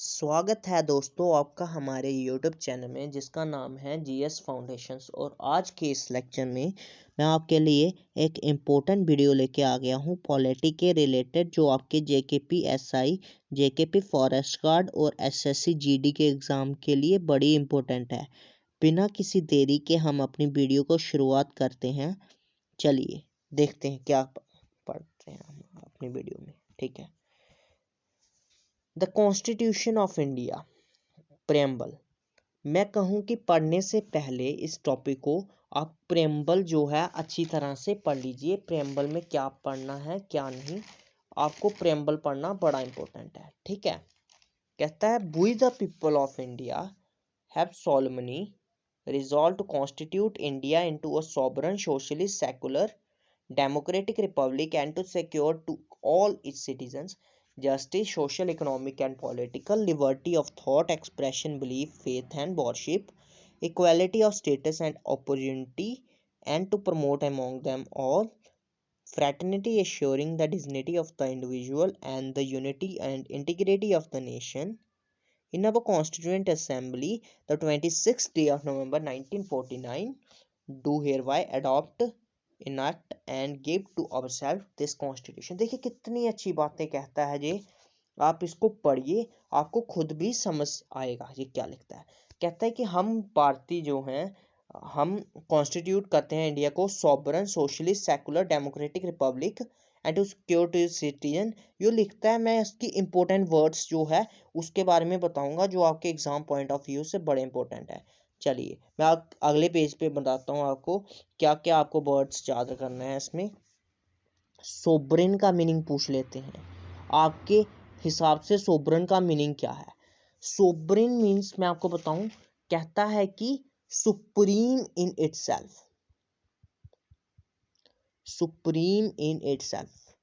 स्वागत है दोस्तों आपका हमारे YouTube चैनल में जिसका नाम है जीएस फाउंडेशंस। और आज के इस लेक्चर में मैं आपके लिए एक इम्पोर्टेंट वीडियो लेके आ गया हूँ पॉलिटी के रिलेटेड, जो आपके JKP SI, JKP forest guard और एसएससी जीडी के एग्ज़ाम के लिए बड़ी इम्पोर्टेंट है। बिना किसी देरी के हम अपनी वीडियो को शुरुआत करते हैं। चलिए देखते हैं क्या पढ़ते हैं हम अपनी वीडियो में। ठीक है, the constitution of India preamble. मैं कहूँ कि पढ़ने से पहले इस टॉपिक को आप प्रेम्बल जो है अच्छी तरह से पढ़ लीजिए। प्रेम्बल में क्या पढ़ना है क्या नहीं, आपको प्रेम्बल पढ़ना बड़ा इंपॉर्टेंट है। ठीक है, कहता है we the people of India have solemnly resolved to constitute India into a sovereign socialist secular democratic republic and to secure to all its citizens justice, social, economic and political liberty of thought, expression, belief, faith and worship, equality of status and opportunity, and to promote among them all fraternity, assuring the dignity of the individual and the unity and integrity of the nation. In our Constituent Assembly, the 26th day of November 1949, do hereby adopt, enact and give to ourselves this constitution। देखिए कितनी अच्छी बातें कहता है ये, आप इसको पढ़िए, आपको खुद भी समझ आएगा ये क्या लिखता है। कहता है कि हम भारतीय जो हैं, हम कॉन्स्टिट्यूट करते हैं इंडिया को sovereign socialist secular democratic republic and to secure to citizen. ये लिखता है, मैं इसकी इंपॉर्टेंट वर्ड्स जो है उसके बारे में बताऊंगा जो आपके एग्जाम पॉइंट ऑफ व्यू से बड़े इंपॉर्टेंट है। चलिए मैं अगले पेज पे बताता हूँ आपको क्या क्या आपको वर्ड्स याद करना है। इसमें सोबरिन का मीनिंग पूछ लेते हैं, आपके हिसाब से सोबरिन का मीनिंग क्या है। सोबरिन मीन्स मैं आपको बताऊं, कहता है कि supreme in itself, supreme in itself.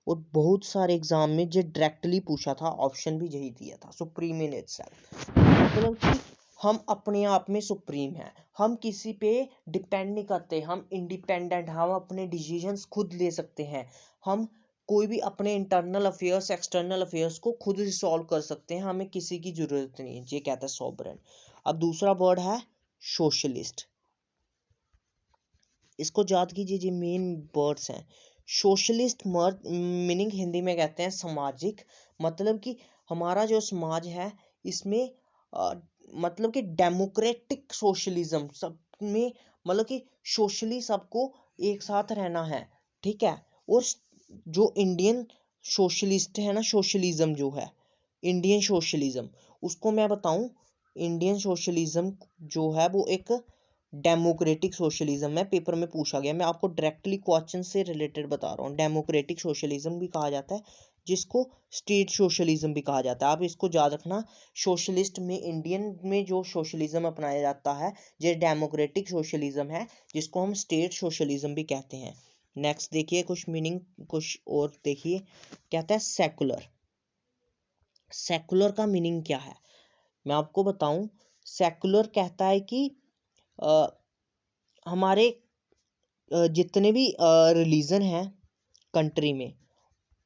और बहुत सारे एग्जाम में जो डायरेक्टली पूछा था, ऑप्शन भी यही दिया था, सुप्रीम इन इटसेल्फ। मतलब कि हम अपने आप में सुप्रीम हैं, हम किसी पे डिपेंड नहीं करते, हम इंडिपेंडेंट, हम अपने डिसीजंस खुद ले सकते हैं, हम कोई भी अपने इंटरनल अफेयर्स एक्सटर्नल अफेयर्स को खुद रिसॉल्व कर सकते हैं, हमें किसी की जरूरत नहीं है। ये कहता है सॉवरेन। अब दूसरा वर्ड है सोशलिस्ट, इसको याद कीजिए, ये मेन वर्ड्स हैं। सोशलिस्ट मीनिंग हिंदी में कहते हैं सामाजिक, मतलब कि हमारा जो समाज है इसमें मतलब कि डेमोक्रेटिक सोशलिज्म सब में, मतलब कि सोशली सबको एक साथ रहना है। ठीक है, और जो इंडियन सोशलिस्ट है ना, सोशलिज्म जो है इंडियन सोशलिज्म, उसको मैं बताऊं, इंडियन सोशलिज्म जो है वो एक डेमोक्रेटिक सोशलिज्म है। पेपर में पूछा गया, मैं आपको डायरेक्टली क्वेश्चन से रिलेटेड बता रहा हूँ। डेमोक्रेटिक सोशलिज्म भी कहा जाता है, जिसको स्टेट सोशलिज्म भी कहा जाता है। आप इसको याद रखना, सोशलिस्ट में इंडियन में जो सोशलिज्म अपनाया जाता है ये डेमोक्रेटिक सोशलिज्म है, जिसको हम स्टेट सोशलिज्म भी कहते हैं। नेक्स्ट देखिए कुछ मीनिंग, कुछ और देखिए। कहता है सेकुलर। सेकुलर का मीनिंग क्या है मैं आपको बताऊं। सेकुलर कहता है कि हमारे जितने भी रिलीजन हैं कंट्री में,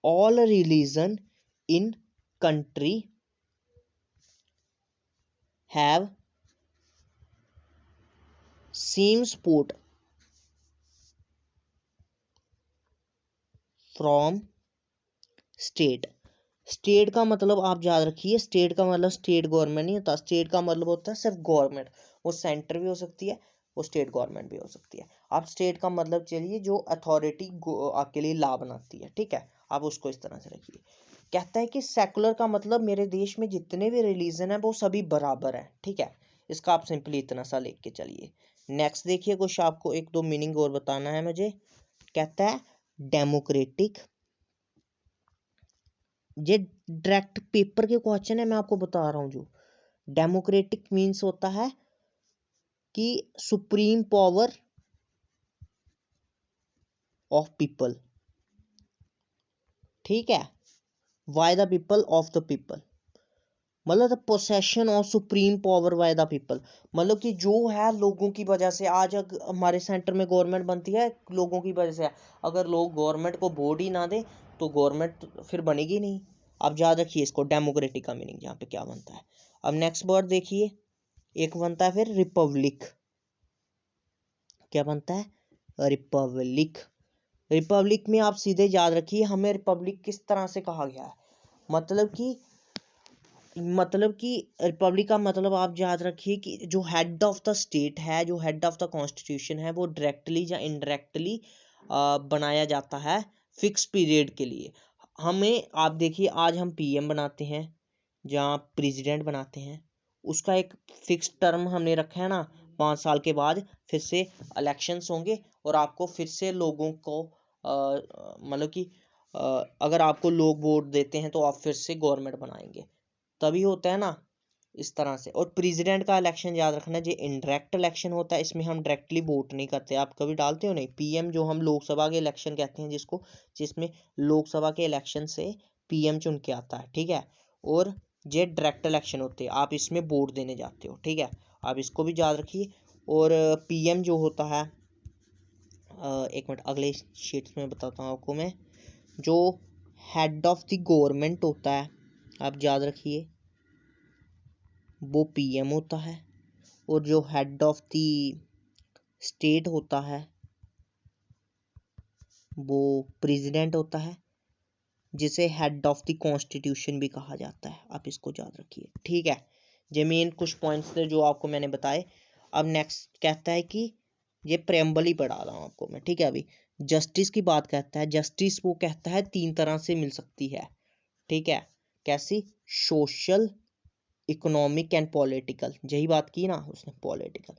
all religion in country have same support from state. State का मतलब आप याद रखिए, स्टेट का मतलब स्टेट गवर्नमेंट नहीं होता, स्टेट का मतलब होता है सिर्फ गवर्नमेंट। वो सेंटर भी हो सकती है, वो स्टेट गवर्नमेंट भी हो सकती है। आप स्टेट का मतलब चलिए जो अथॉरिटी आपके लिए लॉ बनाती है। ठीक है, आप उसको इस तरह से रखिए। कहता है कि सेकुलर का मतलब मेरे देश में जितने भी रिलीजन है वो सभी बराबर है। ठीक है, इसका आप सिंपली इतना सा लेके के चलिए। नेक्स्ट देखिए, कुछ आपको एक दो मीनिंग और बताना है मुझे। कहता है डेमोक्रेटिक, ये डायरेक्ट पेपर के क्वेश्चन है, मैं आपको बता रहा हूँ। जो डेमोक्रेटिक मीन्स होता है कि सुप्रीम पावर ऑफ पीपल। ठीक है, by the people of the people, मतलब the possession of supreme power by the people. मतलब कि जो है लोगों की वजह से, आज हमारे सेंटर में गवर्नमेंट बनती है लोगों की वजह से। अगर लोग गवर्नमेंट को वोट ही ना दें तो गवर्नमेंट फिर बनेगी नहीं। आप याद रखिए इसको, डेमोक्रेटिक का मीनिंग यहाँ पे क्या बनता है। अब नेक्स्ट वर्ड देखिए, एक बनता है फिर रिपब्लिक। क्या बनता है? रिपब्लिक। रिपब्लिक में आप सीधे याद रखिए हमें रिपब्लिक किस तरह से कहा गया है, मतलब कि रिपब्लिक का मतलब आप याद रखिए कि जो हेड ऑफ द स्टेट है, जो हेड ऑफ द कॉन्स्टिट्यूशन है, वो डायरेक्टली या इनडायरेक्टली बनाया जाता है फिक्स पीरियड के लिए। हमें आप देखिए आज हम पीएम बनाते हैं, जहाँ प्रेसिडेंट बनाते हैं, उसका एक फिक्स टर्म हमने रखा है ना, 5 साल के बाद फिर से इलेक्शंस होंगे और आपको फिर से लोगों को मतलब कि अगर आपको लोग वोट देते हैं तो आप फिर से गवर्नमेंट बनाएंगे, तभी होता है ना इस तरह से। और प्रेसिडेंट का इलेक्शन याद रखना, जो इनडायरेक्ट इलेक्शन होता है, इसमें हम डायरेक्टली वोट नहीं करते। आप कभी डालते हो नहीं। पीएम जो हम लोकसभा के इलेक्शन कहते हैं जिसको, जिसमें लोकसभा के इलेक्शन से पीएम चुन के आता है, ठीक है। और ये डायरेक्ट इलेक्शन होते हैं, आप इसमें वोट देने जाते हो, ठीक है। आप इसको भी याद रखिए। और पीएम जो होता है, एक मिनट अगले शीट में बताता हूँ आपको मैं, जो हेड ऑफ द गवर्नमेंट होता है, आप याद रखिए वो पीएम होता है। और जो हेड ऑफ द स्टेट होता है वो प्रेसिडेंट होता है, जिसे हेड ऑफ द कॉन्स्टिट्यूशन भी कहा जाता है। आप इसको याद रखिए, ठीक है। ये मेन कुछ पॉइंट्स थे जो आपको मैंने बताए। अब नेक्स्ट कहता है कि ये प्रेम्बल ही पढ़ा रहा हूँ आपको मैं, ठीक है। अभी जस्टिस की बात कहता है। जस्टिस वो कहता है 3 तरह से मिल सकती है, ठीक है। कैसी? Social, economic and political. यही बात की ना उसने, पॉलिटिकल।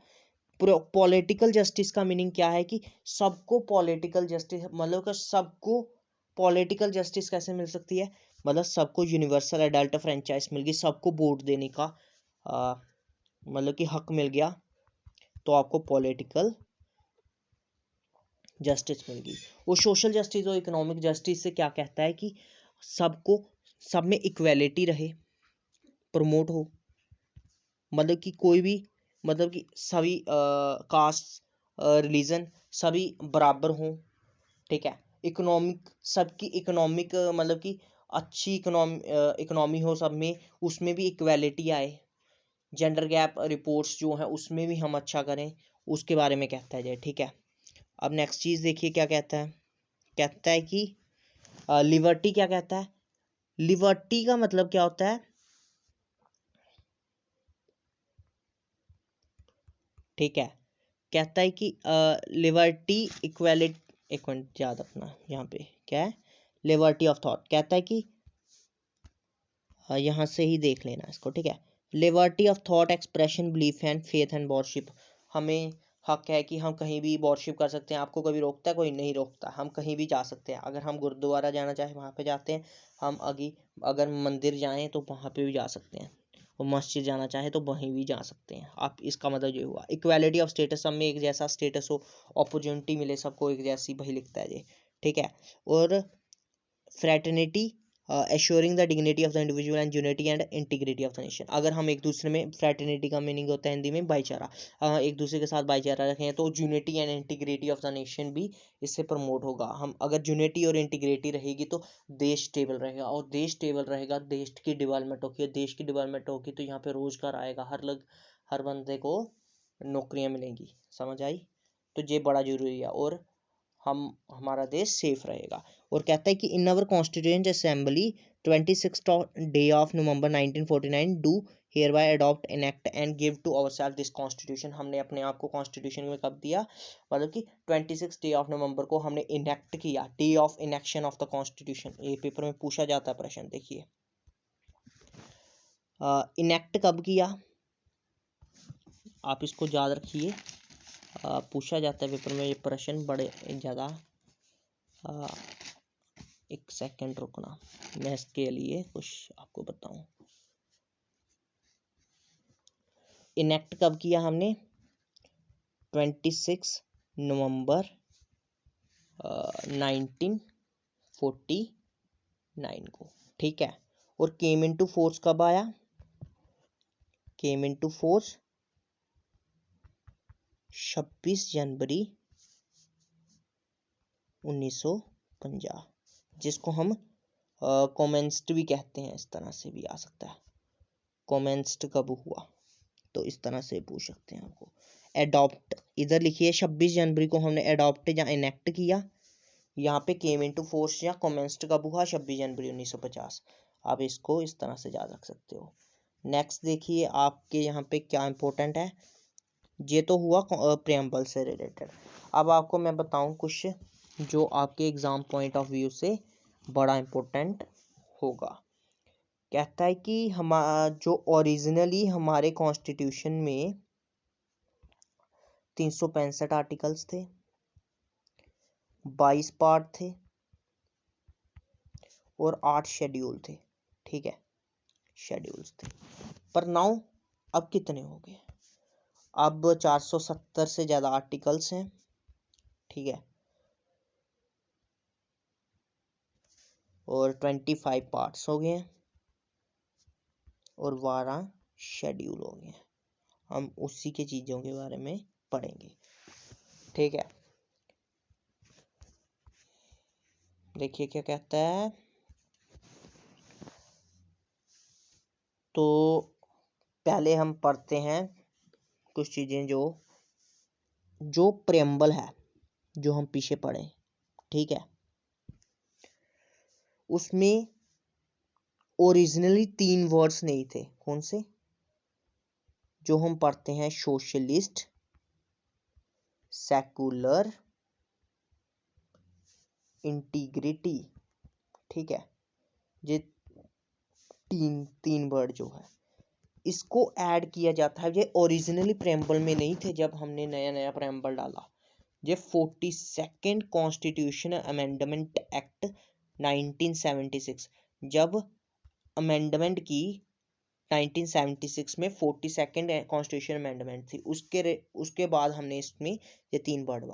पॉलिटिकल जस्टिस का मीनिंग क्या है कि सबको पॉलिटिकल जस्टिस, मतलब कि सबको पॉलिटिकल जस्टिस कैसे मिल सकती है, मतलब सबको यूनिवर्सल एडल्ट फ्रेंचाइज मिल गई, सबको वोट देने का मतलब कि हक मिल गया, तो आपको पॉलिटिकल जस्टिस मिल गई। वो सोशल जस्टिस और इकोनॉमिक जस्टिस से क्या कहता है कि सबको, सब में इक्वेलिटी रहे, प्रमोट हो, मतलब कि कोई भी, मतलब कि सभी कास्ट, रिलीजन सभी बराबर हों, ठीक है। इकोनॉमिक, सबकी इकोनॉमिक मतलब कि अच्छी इकोनॉमी हो सब में, उसमें भी इक्वेलिटी आए। जेंडर गैप रिपोर्ट्स जो हैं उसमें भी हम अच्छा करें, उसके बारे में कहता है, ठीक है। अब नेक्स्ट चीज़ देखिए क्या कहता है। कहता है कि लिबर्टी। क्या कहता है? लिबर्टी का मतलब क्या होता है, ठीक है। कहता है कि लिबर्टी, इक्वेलिटी, एक मिनट याद अपना, यहाँ पे क्या है, लिबर्टी ऑफ थॉट। कहता है कि यहाँ से ही देख लेना इसको, ठीक है। Liberty of thought, expression, belief and faith and worship. हमें हक है कि हम कहीं भी वर्शिप कर सकते हैं। आपको कभी रोकता है? कोई नहीं रोकता। हम कहीं भी जा सकते हैं। अगर हम गुरुद्वारा जाना चाहें वहाँ पे जाते हैं। हम अगर मंदिर जाएं तो वहाँ पे भी जा सकते हैं। और मस्जिद जाना चाहे तो वहीं भी जा सकते हैं। आप, इसका मतलब ये हुआ इक्वालिटी ऑफ स्टेटस, सब में एक जैसा स्टेटस हो, अपॉर्चुनिटी मिले सबको एक जैसी, वही लिखता है ये, ठीक है। और fraternity, assuring the dignity of the individual and unity and integrity of the nation. अगर हम एक दूसरे में, फ्रेटर्निटी का मीनिंग होता है हिंदी में भाईचारा, एक दूसरे के साथ भाईचारा रखें तो unity and integrity of the nation भी इससे प्रमोट होगा। हम अगर यूनिटी और इंटीग्रिटी रहेगी तो देश स्टेबल रहेगा, और देश स्टेबल रहेगा, देश की डेवलपमेंट होगी, देश की डेवलपमेंट होगी तो यहाँ पे रोजगार आएगा, हर बंदे को नौकरियाँ मिलेंगी। समझ आई? तो ये बड़ा जरूरी है, और हमारा देश सेफ रहेगा। और कहता है कि in our constituent assembly 26 day of November 1949 do hereby adopt enact and give to our self this constitution. हमने अपने आप को कॉन्स्टिट्यूशन में कब दिया, मतलब कि 26 डे ऑफ नवंबर को हमने इनेक्ट किया, day of inaction of the constitution. ये पेपर में पूछा जाता है प्रश्न, देखिए इनेक्ट कब किया, आप इसको याद रखिए। पूछा जाता है पेपर में ये प्रश्न बड़े ज़्यादा। एक सेकंड रुकना, मैं इसके लिए कुछ आपको बताऊं। इनेक्ट कब किया हमने? 26 नवंबर 1949 को, ठीक है। और केम इनटू फोर्स कब आया? केम इनटू फोर्स 26 जनवरी 1950, जिसको हम कॉमेंस्ड भी कहते हैं, इस तरह से भी आ सकता है। कॉमेंस्ड कब हुआ, तो इस तरह से पूछ सकते हैं आपको। एडॉप्ट, इधर लिखिए 26 जनवरी को हमने एडॉप्ट या इनेक्ट किया, यहाँ पे केम इनटू फोर्स या कॉमेंस्ड कब हुआ, 26 जनवरी 1950। आप इसको इस तरह से याद रख सकते हो। नेक्स्ट देखिए आपके यहाँ पे क्या इंपॉर्टेंट है, ये तो हुआ प्रेम्बल से रिलेटेड। अब आपको मैं बताऊं कुछ जो आपके एग्जाम पॉइंट ऑफ व्यू से बड़ा इंपॉर्टेंट होगा। कहता है कि हम जो ओरिजिनली हमारे कॉन्स्टिट्यूशन में 365 आर्टिकल्स थे, 22 पार्ट थे और 8 शेड्यूल थे, ठीक है, शेड्यूल्स थे। पर नाउ अब कितने हो गए, अब 470 से ज़्यादा आर्टिकल्स हैं, ठीक है, और 25 पार्ट्स हो गए हैं और 12 शेड्यूल हो गए हैं। हम उसी के चीज़ों के बारे में पढ़ेंगे, ठीक है। देखिए क्या कहता है, तो पहले हम पढ़ते हैं कुछ चीज़ें जो प्रेम्बल है, जो हम पीछे पढ़े, ठीक है। उसमें ओरिजिनली 3 वर्ड्स नहीं थे, कौन से, जो हम पढ़ते हैं, सोशलिस्ट, सेकुलर, इंटीग्रिटी, ठीक है। ये तीन वर्ड जो है, इसको ऐड किया जाता है। ये ओरिजिनली प्रेम्बल में नहीं थे जब हमने नया नया प्रेम्बल डाला। ये 42nd कॉन्स्टिट्यूशन अमेंडमेंट एक्ट 1976, जब अमेंडमेंट की 1976 में 42nd कॉन्स्टिट्यूशन अमेंडमेंट थी, उसके बाद हमने इसमें ये 3 वर्ड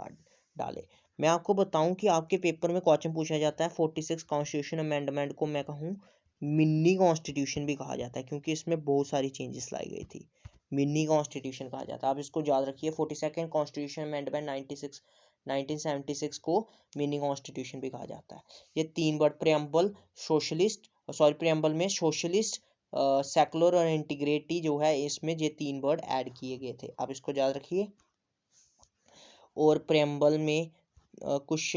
डाले। मैं आपको बताऊं कि आपके पेपर में क्वेश्चन पूछा जाता है 46 कॉन्स्टिट्यूशन अमेंडमेंट को मैं कहूँ मिनी कॉन्स्टिट्यूशन भी कहा जाता है, क्योंकि इसमें बहुत सारी चेंजेस लाई गई थी, मिनी कॉन्स्टिट्यूशन कहा जाता है। आप इसको याद रखिए, 42nd कॉन्स्टिट्यूशन अमेंडमेंट 1976 को मिनी कॉन्स्टिट्यूशन भी कहा जाता है। ये 3 वर्ड प्रेम्बल, प्रेम्बल में सोशलिस्ट, सेकुलर और इंटीग्रिटी जो है, इसमें ये 3 वर्ड ऐड किए गए थे, आप इसको याद रखिए। और प्रेम्बल में कुछ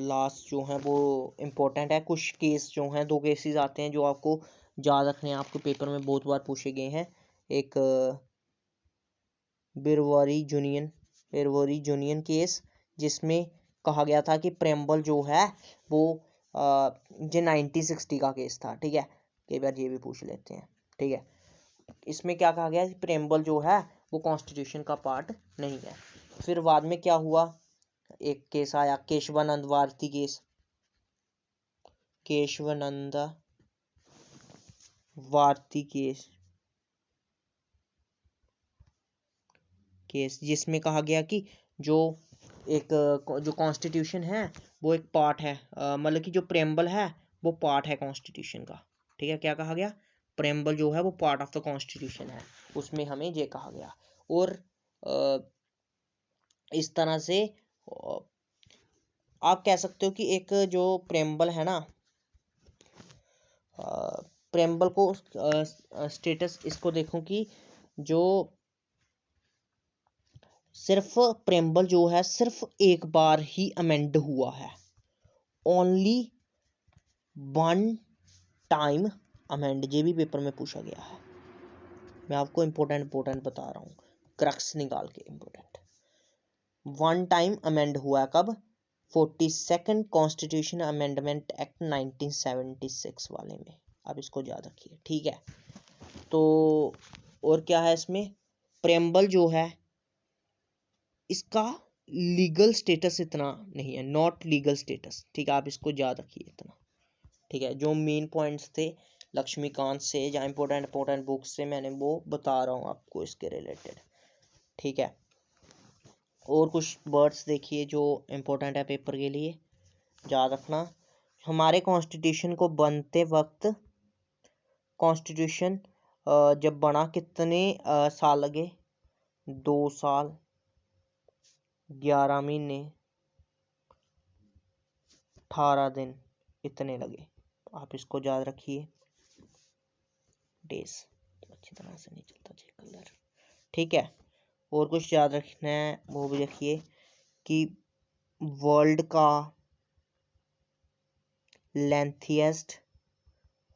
लास्ट जो हैं वो इम्पोर्टेंट है, कुछ केस जो हैं, 2 केसेस आते हैं जो आपको याद रखने हैं, आपके पेपर में बहुत बार पूछे गए हैं। एक बिरवरी जूनियन केस, जिसमें कहा गया था कि प्रेम्बल जो है वो ये 1960 का केस था, ठीक है, कई बार ये भी पूछ लेते हैं, ठीक है। इसमें क्या कहा गया कि प्रेम्बल जो है वो कॉन्स्टिट्यूशन का पार्ट नहीं है। फिर बाद में क्या हुआ, एक केस आया केशवानंद भारती केस, केशवानंद भारती केस, जिसमें कहा गया कि जो जो कॉन्स्टिट्यूशन है वो एक पार्ट है, मतलब कि जो प्रेम्बल है वो पार्ट है कॉन्स्टिट्यूशन का, ठीक है। क्या कहा गया, प्रेम्बल जो है वो पार्ट ऑफ द कॉन्स्टिट्यूशन है, उसमें हमें ये कहा गया। और इस तरह से आप कह सकते हो कि एक जो प्रेम्बल है ना, प्रेम्बल को स्टेटस इसको देखो कि जो सिर्फ प्रेम्बल जो है सिर्फ एक बार ही अमेंड हुआ है, ओनली 1 टाइम अमेंड, ये भी पेपर में पूछा गया है। मैं आपको इम्पोर्टेंट बता रहा हूँ, क्रक्स निकाल के इम्पोर्टेंट। 1 टाइम अमेंड हुआ कब, 42nd कॉन्स्टिट्यूशन अमेंडमेंट एक्ट 1976 वाले में, आप इसको याद रखिए, ठीक है। तो और क्या है इसमें, प्रेम्बल जो है इसका लीगल स्टेटस इतना नहीं है, नॉट लीगल स्टेटस, ठीक है, आप इसको याद रखिए इतना, ठीक है। जो मेन पॉइंट्स थे लक्ष्मीकांत से या इंपॉर्टेंट बुक्स से मैंने वो बता रहा हूँ आपको इसके रिलेटेड, ठीक है। और कुछ वर्ड्स देखिए जो इम्पोर्टेंट है पेपर के लिए, याद रखना। हमारे कॉन्स्टिट्यूशन को बनते वक्त, कॉन्स्टिट्यूशन जब बना कितने साल लगे, 2 साल 11 महीने 18 दिन इतने लगे। आप इसको याद रखिए। डेज अच्छी तरह से नहीं चलता चेक कलर, ठीक है। और कुछ याद रखना है वो भी रखिए कि वर्ल्ड का लेंथिएस्ट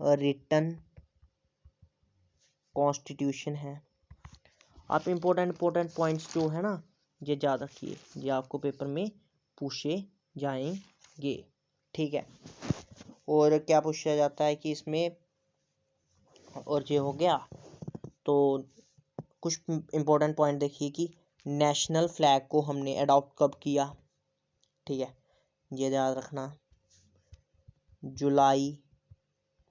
रिटन कॉन्स्टिट्यूशन है। आप इम्पोर्टेंट पॉइंट्स जो है ना ये याद रखिए, ये आपको पेपर में पूछे जाएंगे, ठीक है। और क्या पूछा जाता है कि इसमें, और ये हो गया। तो कुछ इम्पोर्टेंट पॉइंट देखिए कि नेशनल फ्लैग को हमने अडॉप्ट कब किया, ठीक है, ये याद रखना। जुलाई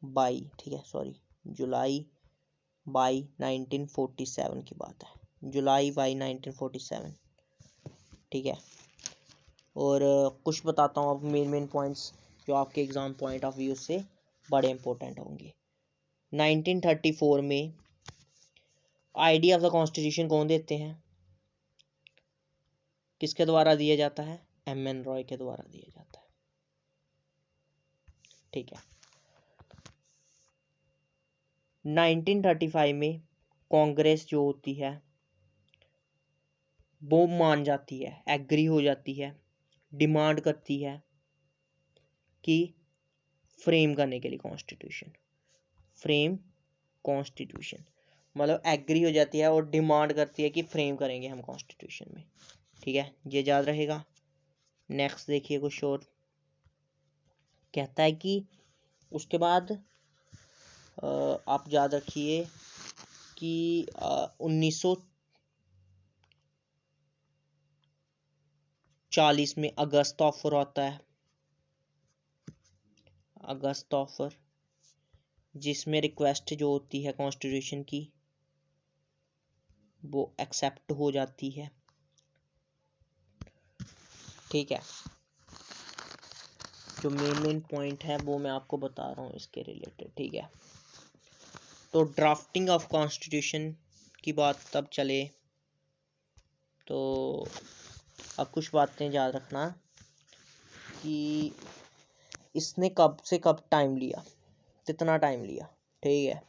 बाई, ठीक है, सॉरी, जुलाई बाई 1947 की बात है, जुलाई बाई 1947, ठीक है। और कुछ बताता हूँ अब मेन पॉइंट्स जो आपके एग्ज़ाम पॉइंट ऑफ व्यू से बड़े इंपॉर्टेंट होंगे। 1934 में आइडिया ऑफ द कॉन्स्टिट्यूशन कौन देते हैं, किसके द्वारा दिया जाता है, एम.एन. रॉय के द्वारा दिया जाता है, ठीक है। 1935 में कांग्रेस जो होती है वो मान जाती है, एग्री हो जाती है, डिमांड करती है कि फ्रेम करने के लिए कॉन्स्टिट्यूशन, फ्रेम कॉन्स्टिट्यूशन मतलब एग्री हो जाती है और डिमांड करती है कि फ्रेम करेंगे हम कॉन्स्टिट्यूशन में, ठीक है, ये याद रहेगा। नेक्स्ट देखिए कुछ और कहता है कि उसके बाद आप याद रखिए कि 1940 में अगस्त ऑफर आता है, अगस्त ऑफर, जिसमें रिक्वेस्ट जो होती है कॉन्स्टिट्यूशन की वो एक्सेप्ट हो जाती है, ठीक है। जो मेन पॉइंट है वो मैं आपको बता रहा हूँ इसके रिलेटेड, ठीक है। तो ड्राफ्टिंग ऑफ कॉन्स्टिट्यूशन की बात तब चले, तो अब कुछ बातें याद रखना कि इसने कब से कब टाइम लिया, कितना टाइम लिया, ठीक है।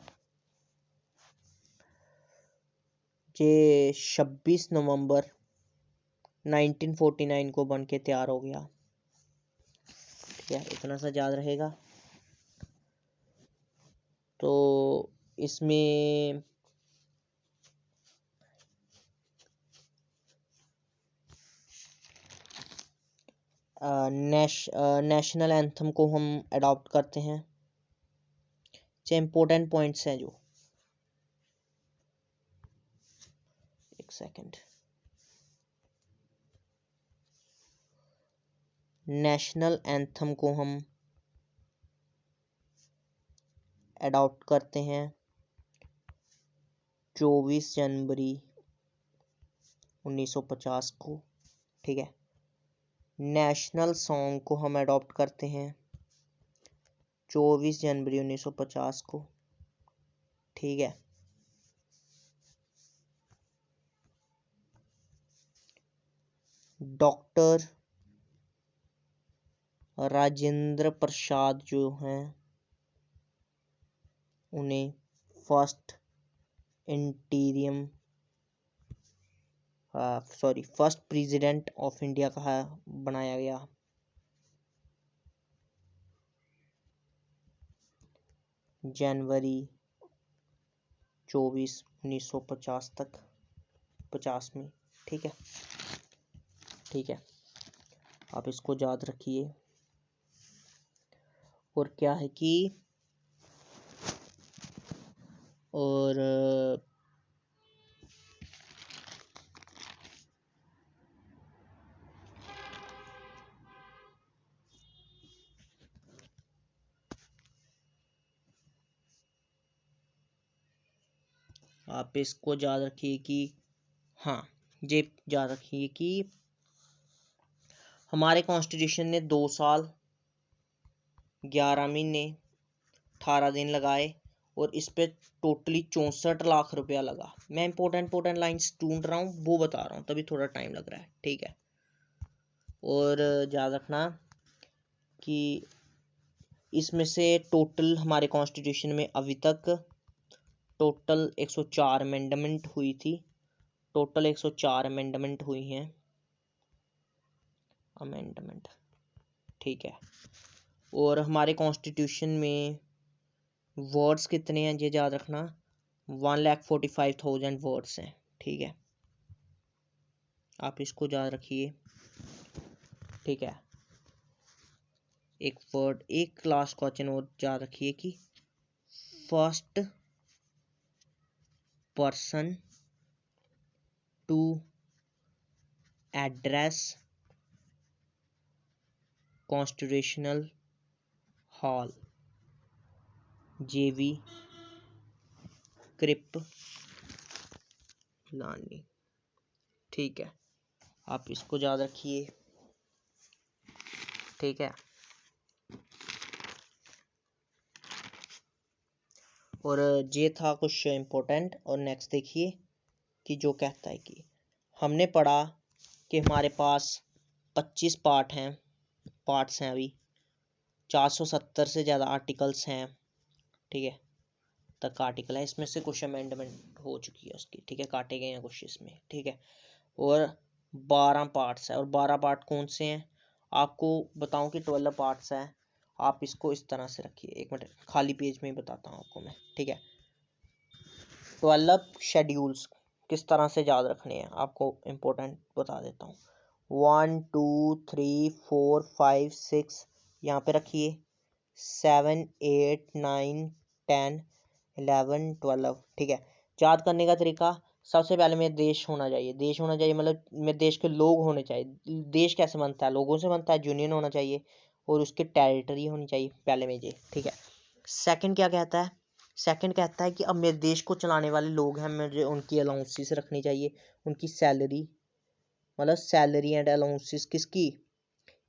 ये 26 नवंबर 1949 को बन के तैयार हो गया, ठीक है, इतना सा याद रहेगा। तो इसमें नेशनल एंथम को हम अडॉप्ट करते हैं, जो इम्पोर्टेंट पॉइंट्स हैं, जो एक सेकंड, नेशनल एंथम को हम अडॉप्ट करते हैं 24 जनवरी 1950 को, ठीक है। नेशनल सॉन्ग को हम अडॉप्ट करते हैं 24 जनवरी 1950 को, ठीक है। डॉक्टर राजेंद्र प्रसाद जो हैं उन्हें first इंटीरियम first president of India का बनाया गया, जनवरी 24 1950 तक 50 में, ठीक है, ठीक है। आप इसको याद रखिए। और क्या है कि और आप इसको याद रखिए कि हाँ, ये याद रखिए कि हमारे कॉन्स्टिट्यूशन ने 2 साल 11 महीने 18 दिन लगाए और इस पे टोटली 64 लाख रुपया लगा। मैं इंपॉर्टेंट लाइंस ढूंढ रहा हूँ वो बता रहा हूँ, तभी थोड़ा टाइम लग रहा है, ठीक है। और याद रखना कि इसमें से टोटल हमारे कॉन्स्टिट्यूशन में अभी तक टोटल 104 अमेंडमेंट हुई थी। टोटल 104 अमेंडमेंट हुई हैं, अमेंडमेंट, ठीक है। और हमारे कॉन्स्टिट्यूशन में वर्ड्स कितने हैं ये याद रखना, 1,45,000 वर्ड्स हैं, ठीक है। आप इसको याद रखिए, ठीक है। एक वर्ड, एक क्लास क्वेश्चन और याद रखिए कि first person to address constitutional hall JB Kripalani, ठीक है। आप इसको याद रखिए, ठीक है। और ये था कुछ इम्पोर्टेंट। और नेक्स्ट देखिए कि जो कहता है कि हमने पढ़ा कि हमारे पास 25 पार्ट्स हैं, अभी 470 से ज़्यादा आर्टिकल्स हैं, ठीक है, तक आर्टिकल है। इसमें से कुछ अमेंडमेंट हो चुकी है उसकी, ठीक है, काटे गए हैं कुछ इसमें, ठीक है। और 12 पार्ट्स है। और 12 पार्ट कौन से हैं आपको बताऊं कि 12 पार्ट्स हैं। आप इसको इस तरह से रखिए, एक मिनट खाली पेज में ही बताता हूँ आपको मैं, ठीक है। 12 शेड्यूल्स किस तरह से याद रखने हैं आपको इम्पोर्टेंट बता देता हूँ। 1 2 3 4 5 6 यहाँ पे रखिए, 7 8 9 10 11 12, ठीक है। याद करने का तरीका, सबसे पहले मेरे देश होना चाहिए, देश होना चाहिए मतलब मेरे देश के लोग होने चाहिए। देश कैसे बनता है, लोगों से बनता है, यूनियन होना चाहिए, और उसकी टेरिटरी होनी चाहिए पहले में, ये ठीक है। सेकंड क्या कहता है, सेकंड कहता है कि अब मेरे देश को चलाने वाले लोग हैं, मुझे उनकी अलाउंसेस रखनी चाहिए, उनकी सैलरी, मतलब सैलरी एंड अलाउंसेस किसकी,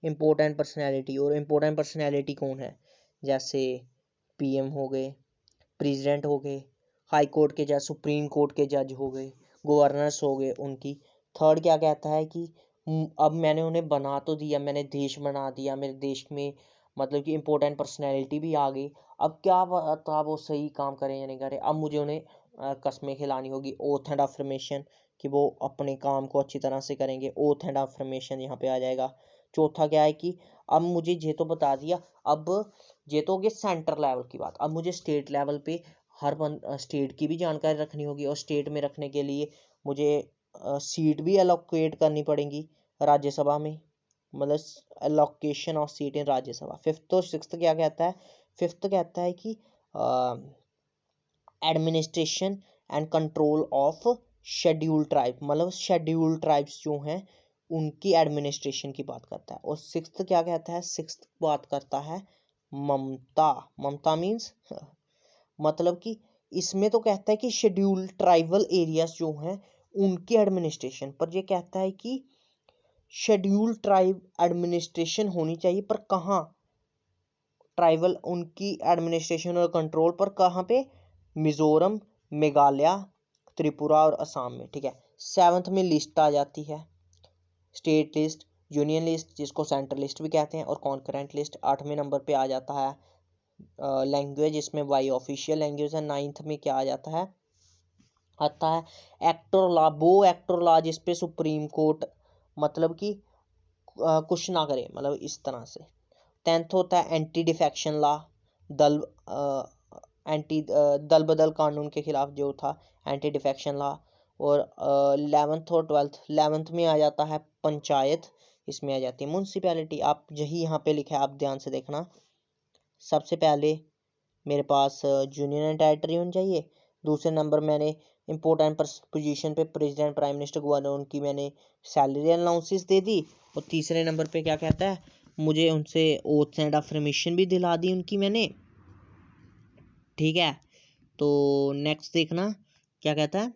इम्पोर्टेंट पर्सनैलिटी। और इम्पोर्टेंट पर्सनैलिटी कौन है, जैसे पीएम हो गए, प्रेसिडेंट हो गए, हाई कोर्ट के जज, सुप्रीम कोर्ट के जज हो गए, गवर्नर्स हो गए उनकी। थर्ड क्या कहता है कि अब मैंने उन्हें बना तो दिया, मैंने देश बना दिया, मेरे देश में मतलब कि इम्पोर्टेंट पर्सनैलिटी भी आ गई, अब क्या पता वो सही काम करें या नहीं करें, अब मुझे उन्हें कस्में खिलानी होगी, ओथ एंड अफर्मेशन, कि वो अपने काम को अच्छी तरह से करेंगे, ओथ एंड अफर्मेशन यहाँ पे आ जाएगा। चौथा क्या है कि अब मुझे ये तो बता दिया, अब ये तो हो गया सेंटर लेवल की बात, अब मुझे स्टेट लेवल पे हर स्टेट की भी जानकारी रखनी होगी, और स्टेट में रखने के लिए मुझे सीट भी एलोकेट करनी पड़ेगी राज्यसभा में, मतलब allocation of seat in Rajya Sabha. Fifth और सिक्स्थ क्या कहता है, फिफ्थ कहता है कि administration and control of schedule tribe, मतलब शेड्यूल ट्राइब्स जो हैं उनकी एडमिनिस्ट्रेशन की बात करता है। और सिक्स्थ क्या कहता है, सिक्स्थ बात करता है ममता, ममता मीन्स मतलब कि इसमें तो कहता है कि शेड्यूल ट्राइबल एरियाज जो हैं उनकी एडमिनिस्ट्रेशन, पर ये कहता है कि शेड्यूल ट्राइब एडमिनिस्ट्रेशन होनी चाहिए, पर कहाँ, ट्राइबल उनकी एडमिनिस्ट्रेशन और कंट्रोल पर कहाँ पे, मिजोरम, मेघालय, त्रिपुरा और असम में, ठीक है। सेवंथ में लिस्ट आ जाती है, स्टेट लिस्ट, यूनियन लिस्ट जिसको सेंट्रल लिस्ट भी कहते हैं, और कॉन्करेंट लिस्ट। 8वें नंबर पे आ जाता है लैंग्वेज, इसमें वाई ऑफिशियल लैंग्वेज है। 9th में क्या आ जाता है, आता है एक्ट और लॉ, वो एक्ट और लॉ जिस पे सुप्रीम कोर्ट मतलब कि कुछ ना करे, मतलब इस तरह से। 10th होता है एंटी डिफेक्शन लॉ, दल एंटी दल बदल कानून के खिलाफ जो था, एंटी डिफेक्शन लॉ। और 11th और 12th, 11th में आ जाता है पंचायत, इसमें आ जाती है म्यूनसिपैलिटी। आप यही यहाँ पे लिखा है, आप ध्यान से देखना। सबसे पहले मेरे पास यूनियन एंड टेरिटरी होनी चाहिए, दूसरे नंबर मैंने इंपॉर्टेंट पोजीशन पे प्रेसिडेंट, प्राइम मिनिस्टर, गवर्नर, उनकी मैंने सैलरी अलाउंसेस दे दी। और तीसरे नंबर पे क्या कहता है, मुझे उनसे ओथ एंड अफर्मेशन भी दिला दी उनकी मैंने, ठीक है। तो नेक्स्ट देखना क्या कहता है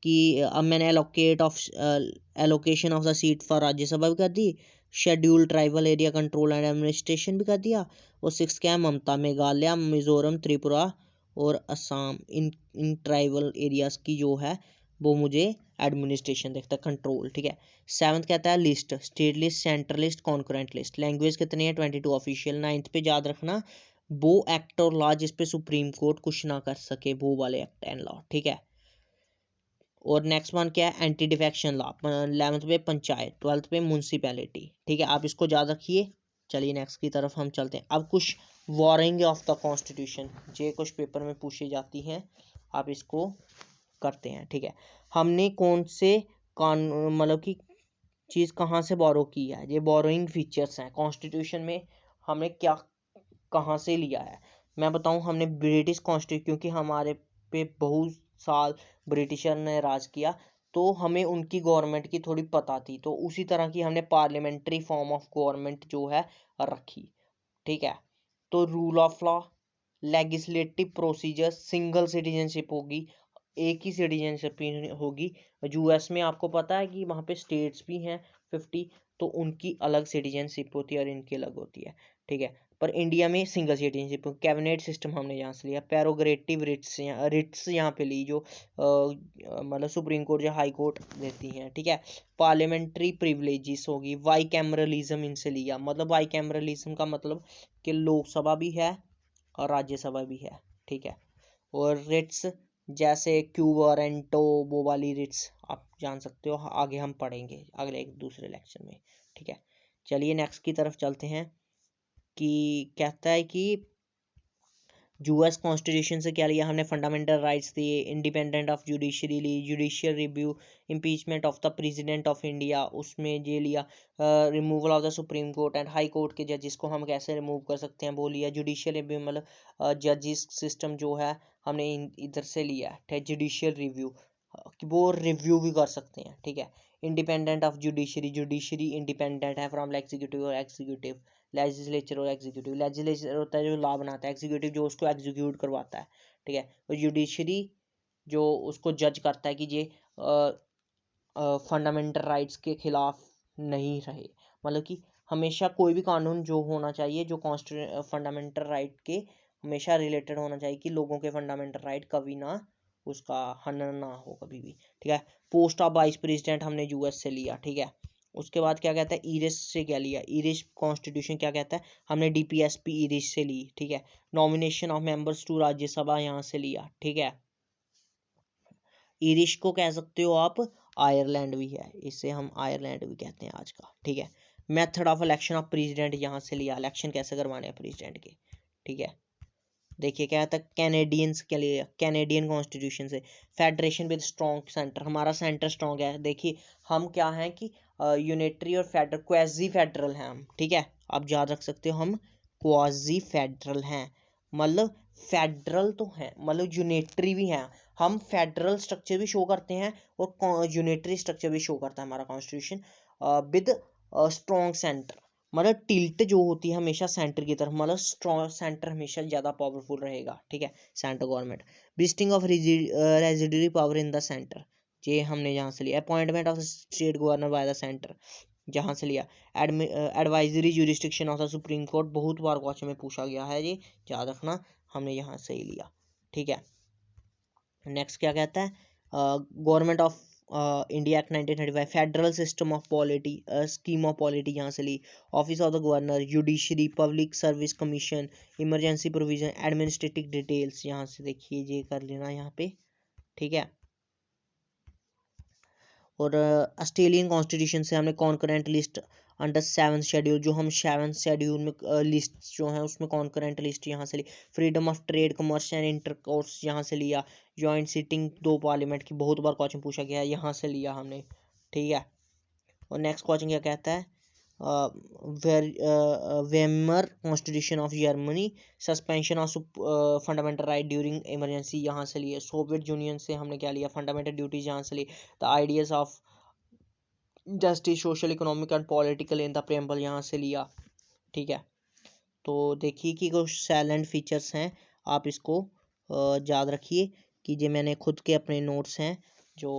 कि अब मैंने allocation of the seat for Rajya Sabha भी कर दी, schedule tribal area control and administration भी कर दिया। और सिक्स क्या है, ममता, मेघालय, मिजोरम, त्रिपुरा और असम, इन ट्राइबल एरियाज की जो है वो मुझे एडमिनिस्ट्रेशन देखता है, कंट्रोल, ठीक है। 7th कहता है list, state list, central list, concurrent list. Language कितनी है? 22 ऑफिशियल। 9th पे याद रखना वो एक्ट और लॉ जिस पे सुप्रीम कोर्ट कुछ ना कर सके, वो वाले एक्ट एंड लॉ, ठीक है। और नेक्स्ट वन क्या है? Anti defection law. 11th पे पंचायत, 12th पे म्यूनसिपैलिटी, ठीक है। आप इसको याद रखिए। चलिए नेक्स्ट की तरफ हम चलते हैं। अब कुछ वॉरिंग ऑफ द कॉन्स्टिट्यूशन, ये कुछ पेपर में पूछी जाती हैं, आप इसको करते हैं, ठीक है। हमने कौन से कानून मतलब कि चीज़ कहाँ से बोरो की है? ये बोरोइंग फीचर्स हैं कॉन्स्टिट्यूशन में, हमने क्या कहाँ से लिया है? मैं बताऊं, हमने ब्रिटिश कॉन्स्टिट्यूशन, क्योंकि हमारे पे बहुत साल ब्रिटिशर ने राज किया, तो हमें उनकी गवर्नमेंट की थोड़ी पता थी, तो उसी तरह की हमने पार्लियामेंट्री फॉर्म ऑफ गवर्नमेंट जो है रखी, ठीक है। तो rule of law, legislative procedure, single citizenship होगी, एक ही सिटीजनशिप होगी। यूएस में आपको पता है कि वहाँ पे स्टेट्स भी हैं 50, तो उनकी अलग सिटीजनशिप होती है और इनकी अलग होती है, ठीक है। पर इंडिया में सिंगल सिटीजनशिप। कैबिनेट सिस्टम हमने यहाँ से लिया। पैरोग्रेटिव रिट्स यहाँ पे ली, जो मतलब सुप्रीम कोर्ट या हाई कोर्ट देती हैं, ठीक है। पार्लियामेंट्री प्रिविलेजेस होगी। वाई कैमरलिज्म इनसे लिया, मतलब वाई कैमरलिज्म का मतलब कि लोकसभा भी है और राज्यसभा भी है, ठीक है। और रिट्स जैसे क्यू वारंटो, वो वाली रिट्स आप जान सकते हो, आगे हम पढ़ेंगे अगले एक दूसरे लेक्चर में, ठीक है। चलिए नेक्स्ट की तरफ चलते हैं, कि कहता है कि यूएस कॉन्स्टिट्यूशन से क्या लिया हमने? फंडामेंटल राइट्स दिए, इंडिपेंडेंट ऑफ जुडिशरी ली, judicial review, impeachment of the president of India, उसमें ये लिया, removal of the supreme court and high court के जजेस को हम कैसे रिमूव कर सकते हैं, वो लिया। जुडिशियल रिव्यू मतलब जजिस सिस्टम जो है हमने इधर से लिया है, जुडिशियल रिव्यू, कि वो रिव्यू भी कर सकते हैं, ठीक है। Independent of judiciary, judiciary independent है फ्रॉम एग्जीक्यूटिव और एग्जीक्यूटिव, लेजिस्लेचर और एग्जीक्यूटिव। लेजिस्लेचर होता है जो लॉ बनाता है, एग्जीक्यूटिव जो उसको एग्जीक्यूट करवाता है, ठीक है। और जुडिशरी जो उसको जज करता है कि ये फंडामेंटल राइट्स के खिलाफ नहीं रहे, मतलब कि हमेशा कोई भी कानून जो होना चाहिए जो फंडामेंटल राइट के हमेशा रिलेटेड होना चाहिए, कि लोगों के फंडामेंटल राइट कभी ना उसका हनन ना हो कभी भी, ठीक है। पोस्ट ऑफ वाइस प्रेसिडेंट हमने यूएस से लिया, ठीक है। उसके बाद क्या कहता है? ईरिश से क्या लिया? ईरिश कॉन्स्टिट्यूशन क्या कहता है? हमने डीपीएसपी ईरिश से ली, ठीक है। Nomination of members to Rajya Sabha यहाँ से लिया, ठीक है। ईरिश को कह सकते हो आप आयरलैंड भी है, इसे हम आयरलैंड भी कहते हैं आज का, ठीक है। Method of election of president यहाँ से लिया, इलेक्शन कैसे करवाने हैं प्रेसिडेंट के, ठीक है। देखिए क्या था, कैनेडियंस के लिए कैनेडियन कॉन्स्टिट्यूशन से। फेडरेशन विद स्ट्रॉन्ग सेंटर, हमारा सेंटर स्ट्रॉन्ग है। देखिए हम क्या हैं कि यूनिटरी और फेडरल, क्वाजी फेडरल हैं हम, ठीक है। आप याद रख सकते हो हम क्वाजी फेडरल हैं, मतलब फेडरल तो हैं, मतलब यूनिटरी भी हैं। हम फेडरल स्ट्रक्चर भी शो करते हैं और यूनिटरी स्ट्रक्चर भी शो करता है हमारा कॉन्स्टिट्यूशन, विद स्ट्रॉन्ग सेंटर, मतलब टिल्ट जो होती है हमेशा सेंटर की तरफ, मतलब स्ट्रॉन्ग सेंटर हमेशा ज़्यादा पावरफुल रहेगा, ठीक है। Centre government. Visiting of residuary power in the centre, ये हमने यहाँ से लिया। Appointment of state governor by the centre, जहाँ से लिया। Advisory jurisdiction of the supreme court, बहुत बार क्वेश्चन में पूछा गया है, ये याद रखना, हमने यहाँ से ही लिया, ठीक है। नेक्स्ट क्या कहता है? Government of India act 1935, federal system of polity, scheme of polity यहाँ से ली। Office of the governor, judiciary, public service commission, emergency provision, administrative details, यहाँ से देखिए ये कर लेना यहाँ पे, ठीक है। और ऑस्ट्रेलियन कॉन्स्टिट्यूशन से हमने concurrent list under 7th schedule, जो हम 7th शेड्यूल में लिस्ट जो है उसमें कॉन्करेंट लिस्ट यहाँ से ली। Freedom of trade, commerce and intercourse यहाँ से लिया। जॉइंट सीटिंग दो पार्लियामेंट की, बहुत बार क्वेश्चन पूछा गया है, यहाँ से लिया हमने, ठीक है। और नेक्स्ट क्वेश्चन क्या कहता है? Weimar constitution of Germany, suspension of fundamental right during emergency, यहाँ से लिए। सोवियत यूनियन से हमने क्या लिया? फंडामेंटल ड्यूटीज यहाँ से ली। The ideas of justice, social, economic and political in the preamble, यहाँ से लिया, ठीक है। तो देखिए कि कुछ साइलेंट फीचर्स हैं, आप इसको याद रखिए, कि ये मैंने खुद के अपने नोट्स हैं जो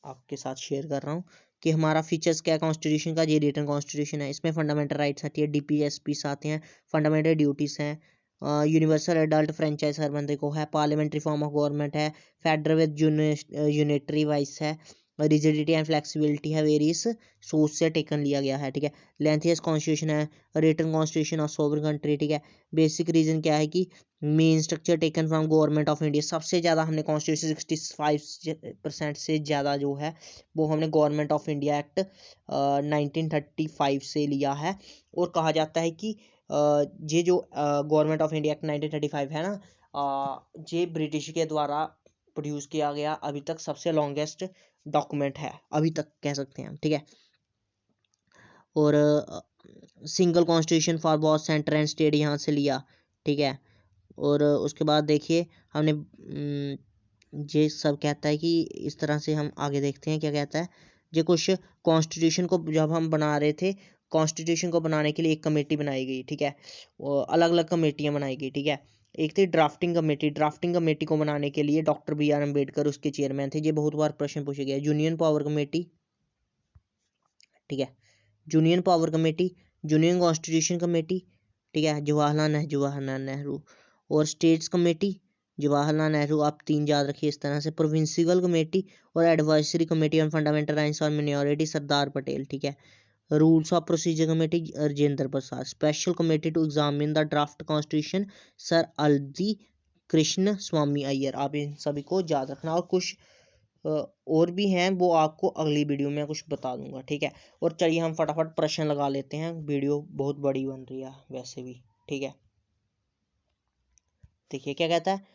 आपके साथ शेयर कर रहा हूँ, कि हमारा फीचर्स क्या है कॉन्स्टिट्यूशन का। ये रिटन कॉन्स्टिट्यूशन है, इसमें फंडामेंटल राइट्स आती है, डीपीएसपीस आते हैं, फंडामेंटल ड्यूटीज़ हैं, यूनिवर्सल एडल्ट फ्रेंचाइज हर बंदे को है, पार्लियामेंट्री फॉर्म ऑफ गवर्नमेंट है, फेडरल विद यूनिटरी वाइस है, रिजिडिटी एंड फ्लेक्सिबिलिटी है, वेरियस सोर्स से टेकन लिया गया है, ठीक है। लेंथियस कॉन्स्टिट्यूशन है, written constitution of sovereign country, ठीक है। बेसिक रीजन क्या है कि main structure taken from government of India, सबसे ज़्यादा हमने कॉन्स्टिट्यूशन 65% से ज़्यादा जो है वो हमने गवर्नमेंट ऑफ इंडिया एक्ट 1935 से लिया है। और कहा जाता है कि ये जो गवर्नमेंट ऑफ इंडिया एक्ट 1935 है ना, ये ब्रिटिश के द्वारा प्रोड्यूस किया गया अभी तक सबसे लॉन्गेस्ट डॉक्यूमेंट है, अभी तक कह सकते हैं हम, ठीक है। और single constitution for both centre and state यहाँ से लिया, ठीक है। और उसके बाद देखिए हमने ये सब कहता है कि इस तरह से हम आगे देखते हैं क्या कहता है। ये कुछ कॉन्स्टिट्यूशन को जब हम बना रहे थे, कॉन्स्टिट्यूशन को बनाने के लिए एक कमेटी बनाई गई, ठीक है। अलग अलग कमेटियाँ बनाई गई, ठीक है। एक थी ड्राफ्टिंग कमेटी, ड्राफ्टिंग कमेटी को बनाने के लिए डॉक्टर बी आर अम्बेडकर उसके चेयरमैन थे। ये बहुत बार प्रश्न पूछे गए। यूनियन पावर कमेटी, ठीक है, union power committee, union constitution committee, ठीक है, जवाहरलाल नेहरू। और स्टेट्स कमेटी, जवाहरलाल नेहरू, आप तीन याद रखिए इस तरह से। प्रोविंशियल कमेटी और advisory committee on fundamental rights और मिनॉरिटी, सरदार पटेल, ठीक है। Rules of procedure committee, Rajendra Prasad. Special committee to examine the draft constitution, sir Alladi Krishnaswamy Ayyar. आप इन सभी को याद रखना। और कुछ और भी हैं, वो आपको अगली वीडियो में कुछ बता दूंगा, ठीक है। और चलिए हम फटाफट प्रश्न लगा लेते हैं, वीडियो बहुत बड़ी बन रही है वैसे भी, ठीक है। देखिए क्या कहता है,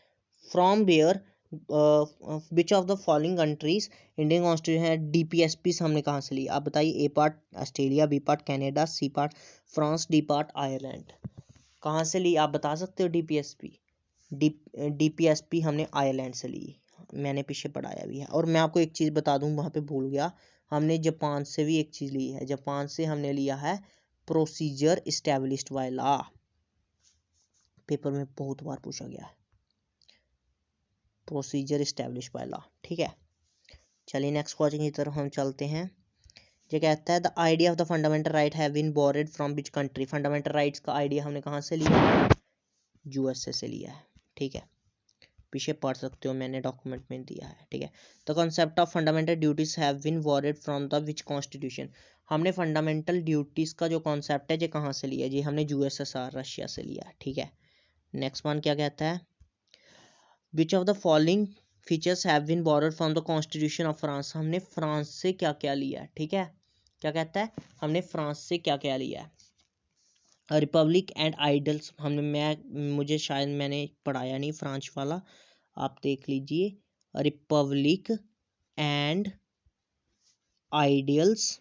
from where which of the following countries Indian constitution है। डीपीएसपी हमने कहाँ से लिया, आप बताइए। A part Australia, B part Canada, C part France, D part Ireland. कहाँ से ली आप बता सकते हो डीपीएसपी? डीपीएसपी हमने आयरलैंड से ली, मैंने पीछे पढ़ाया भी है। और मैं आपको एक चीज़ बता दूं, वहाँ पे भूल गया, हमने जापान से भी एक चीज़ ली है। जापान से हमने लिया है procedure established by law, paper में बहुत बार पूछा गया है, प्रोसीजर इस्टेब्लिश्ड बाय लॉ, ठीक है। चलिए नेक्स्ट क्वेश्चन की तरफ हम चलते हैं। ये कहता है the idea of the fundamental right have been borrowed from which country. Fundamental rights का आइडिया हमने कहाँ से लिया है? यूएसए से लिया है, ठीक है। पीछे पढ़ सकते हो, मैंने डॉक्यूमेंट में दिया है, ठीक है। The concept of fundamental duties have been borrowed from the which constitution. हमने फंडामेंटल ड्यूटीज का जो कॉन्सेप्ट है ये कहाँ से लिया है? जी हमने यूएसएसआर रशिया से लिया है, ठीक है। नेक्स्ट वन क्या कहता है, which of the following features have been borrowed from the constitution of France. हमने फ्रांस से क्या क्या लिया है, ठीक है। क्या कहता है, हमने फ्रांस से क्या क्या लिया है? रिपब्लिक एंड आइडल्स, हमने मुझे शायद मैंने पढ़ाया नहीं फ्रांस वाला, आप देख लीजिए। Republic and ideals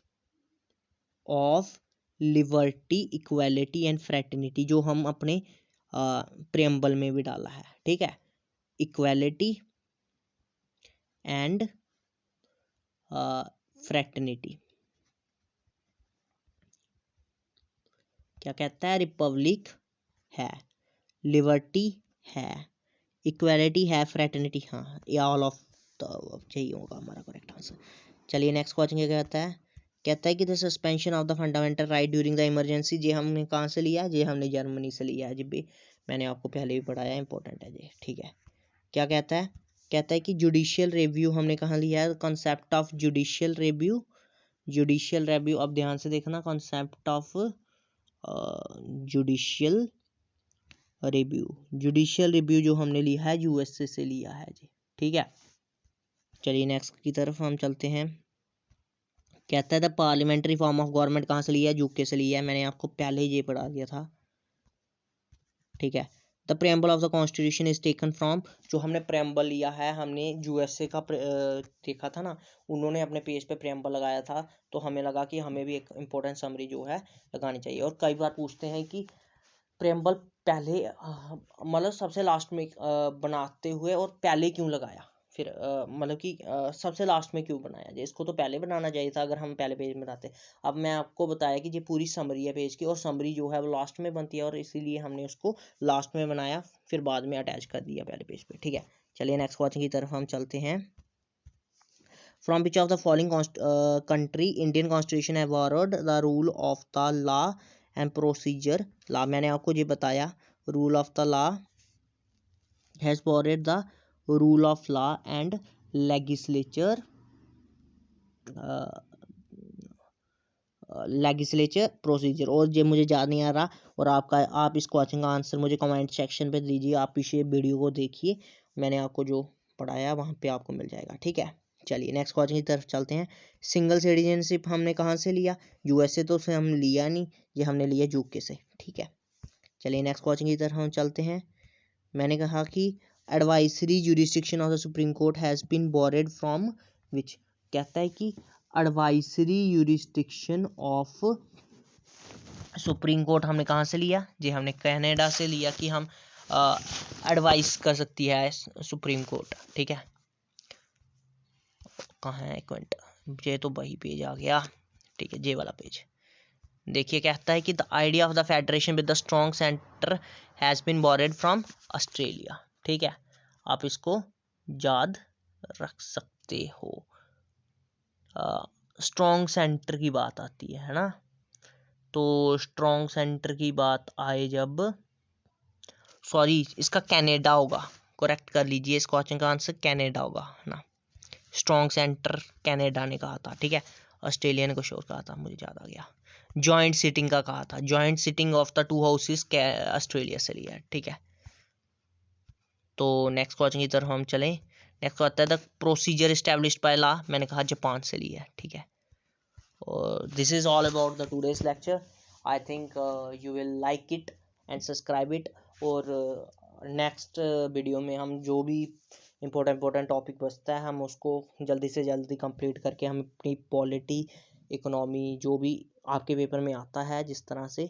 of liberty, equality and fraternity, जो हम अपने प्रेम्बल में भी डाला है, ठीक है। Equality and fraternity. क्या कहता है, रिपब्लिक है, लिबर्टी है, इक्वालिटी है, फ्रेटर्निटी, हाँ, ये ऑल ऑफ यही होगा हमारा करेक्ट आंसर। चलिए नेक्स्ट क्वेश्चन क्या कहता है, कहता है कि the suspension of the fundamental right during the emergency. ये हमने कहाँ से लिया? ये हमने जर्मनी से लिया है, जब भी मैंने आपको पहले भी पढ़ाया, इंपॉर्टेंट है ये, ठीक है। क्या कहता है, कहता है कि जुडिशियल रिव्यू हमने कहाँ लिया है? Concept of judicial review, judicial review, अब ध्यान से देखना, concept of judicial review, judicial review जो हमने लिया है यूएसए से लिया है जी, ठीक है। चलिए नेक्स्ट की तरफ हम चलते हैं। कहता है the parliamentary form of government कहाँ से लिया है? यूके से लिया है, मैंने आपको पहले ही ये पढ़ा दिया था, ठीक है। The preamble of the constitution is taken from, जो हमने प्रेम्बल लिया है हमने यूएसए का देखा था ना, उन्होंने अपने पेज पे प्रेम्बल लगाया था, तो हमें लगा कि हमें भी एक इम्पोर्टेंट समरी जो है लगानी चाहिए। और कई बार पूछते हैं कि प्रेम्बल पहले मतलब सबसे लास्ट में बनाते हुए और पहले क्यों लगाया, फिर मतलब कि सबसे लास्ट में क्यों बनाया? जी इसको तो पहले बनाना चाहिए था अगर हम पहले पेज में बनाते। अब मैं आपको बताया कि ये पूरी समरी है पेज की, और समरी जो है वो लास्ट में बनती है, और इसीलिए हमने उसको लास्ट में बनाया, फिर बाद में अटैच कर दिया पहले पेज पे, ठीक है। चलिए नेक्स्ट क्वेश्चन की तरफ हम चलते हैं। From which of the following country Indian constitution है borrowed the rule of the law and procedure law. मैंने आपको ये बताया, rule of the law, has borrowed the rule of law and legislature legislature procedure. और ये मुझे याद नहीं आ रहा, और आप इस क्वेश्चन का आंसर मुझे कमेंट सेक्शन पे दीजिए। आप पीछे वीडियो को देखिए, मैंने आपको जो पढ़ाया वहाँ पे आपको मिल जाएगा, ठीक है। चलिए नेक्स्ट क्वेश्चन की तरफ चलते हैं। सिंगल सिटीजनशिप हमने कहाँ से लिया? यूएसए तो से हम लिया नहीं, ये हमने लिया यूके से, ठीक है। चलिए नेक्स्ट क्वेश्चन की तरफ हम चलते हैं। मैंने कहा कि advisory jurisdiction of the supreme court has been borrowed from which. कहता है कि advisory jurisdiction of supreme court हमने कहाँ से लिया? जी हमने कनाडा से लिया कि हम एडवाइस कर सकती है सुप्रीम कोर्ट, ठीक है। कहाँ है, एक मिनट, ये तो वही पेज आ गया, ठीक है, ये वाला पेज देखिए। कहता है कि the idea of the federation with the strong centre has been borrowed from Australia, ठीक है। आप इसको याद रख सकते हो। स्ट्रॉन्ग सेंटर की बात आती है ना, तो स्ट्रॉन्ग सेंटर की बात आए जब, सॉरी इसका कनाडा होगा, करेक्ट कर लीजिए, इस क्वेश्चन का आंसर कनाडा होगा ना। स्ट्रॉन्ग सेंटर कनाडा ने कहा था, ठीक है। ऑस्ट्रेलिया ने कुछ और कहा था, मुझे याद आ गया। जॉइंट सिटिंग का कहा था, joint sitting of the two houses Australia से लिया है, ठीक है। तो नेक्स्ट क्वेश्चन की तरफ हम चलें। नेक्स्ट आता है the procedure established by law, मैंने कहा जापान से लिया है, ठीक है। और this is all about the today's lecture. I think you will like it and subscribe it. और नेक्स्ट वीडियो में हम जो भी इम्पोर्टेंट टॉपिक बचता है हम उसको जल्दी से जल्दी कंप्लीट करके हम अपनी पॉलिटी, इकोनॉमी, जो भी आपके पेपर में आता है जिस तरह से,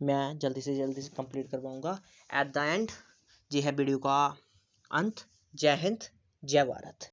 मैं जल्दी से कंप्लीट करवाऊँगा। एट द एंड ये है वीडियो का अंत। जय हिंद, जय भारत।